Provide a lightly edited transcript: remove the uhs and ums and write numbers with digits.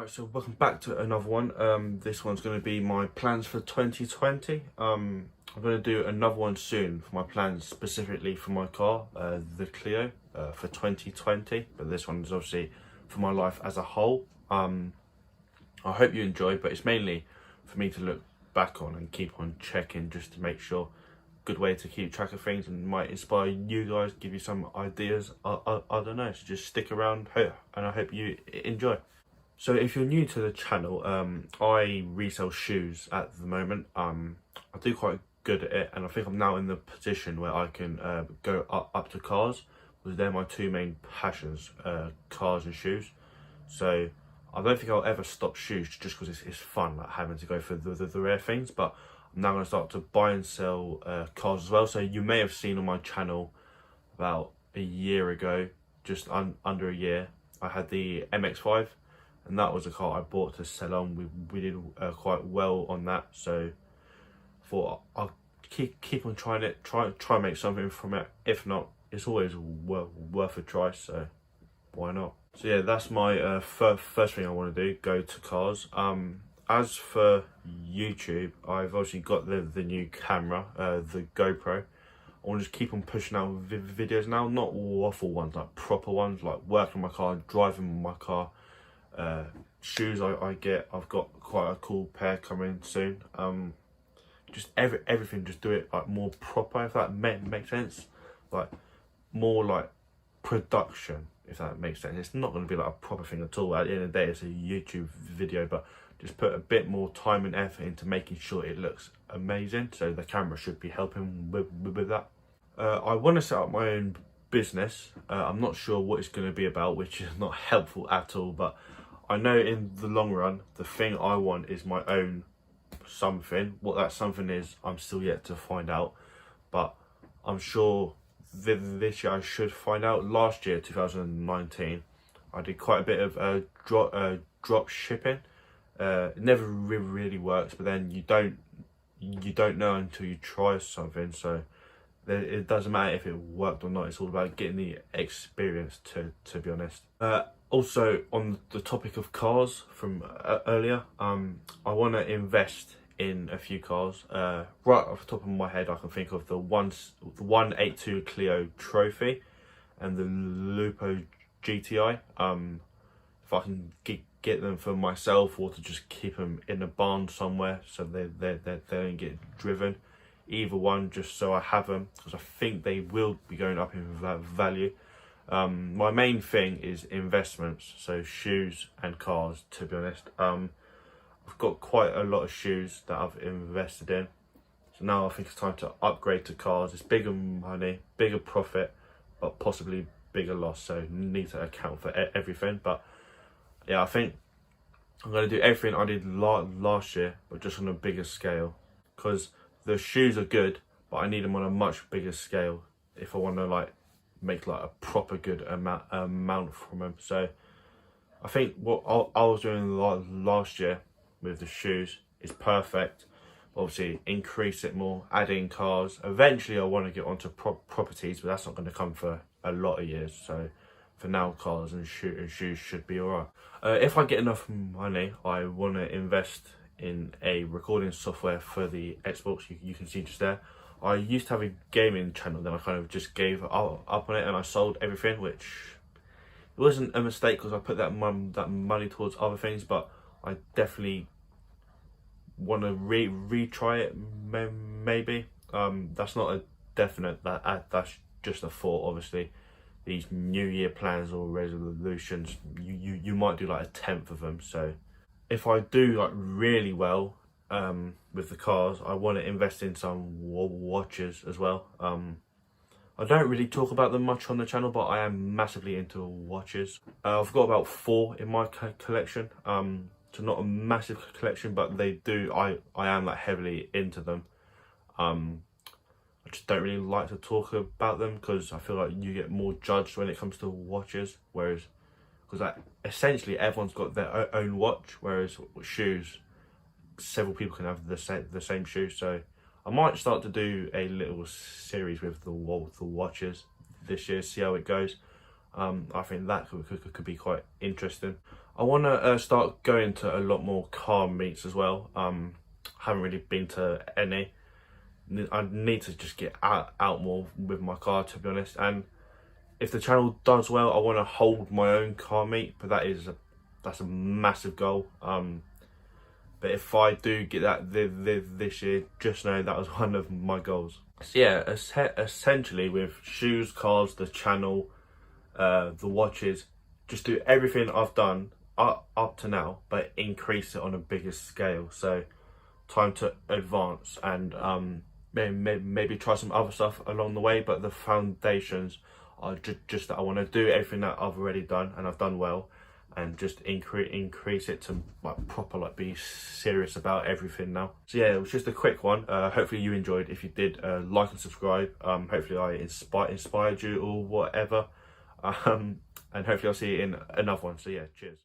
So welcome back to another one. This one's going to be my plans for 2020. I'm going to do another one soon for my plans specifically for my car, the Clio, for 2020. But this one is obviously for my life as a whole. I hope you enjoy, but it's mainly for me to look back on and keep on checking just to make sure. Good way to keep track of things and might inspire you guys, give you some ideas. I don't know, so just stick around and I hope you enjoy. So if you're new to the channel, I resell shoes at the moment. I do quite good at it, and I think I'm now in the position where I can go up to cars, because they're my two main passions, cars and shoes. So I don't think I'll ever stop shoes just because it's fun, like having to go for the rare things. But I'm now going to start to buy and sell cars as well. So you may have seen on my channel about a year ago, just under a year, I had the MX-5. And that was a car I bought to sell on. We did quite well on that, so thought I'll keep on trying it, try and make something from it. If not, it's always worth a try, so why not? So yeah, that's my first thing I want to do, go to cars. As for YouTube, I've obviously got the new camera, the GoPro. I want to just keep on pushing out videos now, not waffle ones, like proper ones, like working my car, driving my car. Shoes I've got quite a cool pair coming soon. Just everything, just do it like more proper, if that makes sense. Like more like production, if that makes sense. It's not going to be like a proper thing at all. At the end of the day, it's a YouTube video, but just put a bit more time and effort into making sure it looks amazing. So the camera should be helping with that. I want to set up my own business. I'm not sure what it's going to be about, which is not helpful at all, but I know in the long run the thing I want is my own something. What that something is, I'm still yet to find out, but I'm sure this year I should find out. Last year, 2019, I did quite a bit of drop shipping. It never really works, but then you don't know until you try something. So it doesn't matter if it worked or not. It's all about getting the experience, to be honest. Also, on the topic of cars from earlier, I want to invest in a few cars. Right off the top of my head, I can think of the 182 Clio Trophy and the Lupo GTI. If I can get them for myself, or to just keep them in a barn somewhere so they don't get driven. Either one, just so I have them, because I think they will be going up in value. My main thing is investments, so shoes and cars, to be honest. I've got quite a lot of shoes that I've invested in, so now I think it's time to upgrade to cars. It's bigger money, bigger profit, but possibly bigger loss, so need to account for everything. But yeah, I think I'm going to do everything I did last year, but just on a bigger scale, because the shoes are good, but I need them on a much bigger scale if I want to like make like a proper good amount from them. So I think what I was doing last year with the shoes is perfect. Obviously increase it more, add in cars. Eventually I want to get onto properties, but that's not going to come for a lot of years. So for now, cars and shoes should be alright. If I get enough money, I want to invest in a recording software for the Xbox. You can see just there. I used to have a gaming channel, then I kind of just gave up on it and I sold everything, which it wasn't a mistake because I put that money towards other things, but I definitely want to retry it maybe. That's not a definite, that's just a thought. Obviously these New Year plans or resolutions, you might do like a 10th of them. So if I do like really well with the cars, I want to invest in some watches as well. I don't really talk about them much on the channel, but I am massively into watches. I've got about 4 in my collection. So not a massive collection, but they do. I am like heavily into them. I just don't really like to talk about them because I feel like you get more judged when it comes to watches, whereas because like essentially everyone's got their own watch, whereas shoes, several people can have the same shoes. So I might start to do a little series with the watches this year, see how it goes. I think that could be quite interesting. I want to start going to a lot more car meets as well. Haven't really been to any. I need to just get out more with my car, to be honest. And if the channel does well, I want to hold my own car meet, but that's a massive goal. But if I do get that this year, just know that was one of my goals. So yeah, essentially with shoes, cars, the channel, the watches, just do everything I've done up to now, but increase it on a bigger scale. So time to advance and maybe try some other stuff along the way, but the foundations are just that I want to do everything that I've already done and I've done well, and just increase it to like proper, like be serious about everything now. So yeah, it was just a quick one. Hopefully you enjoyed. If you did, like and subscribe. Hopefully I inspired you or whatever. And hopefully I'll see you in another one. So yeah, cheers.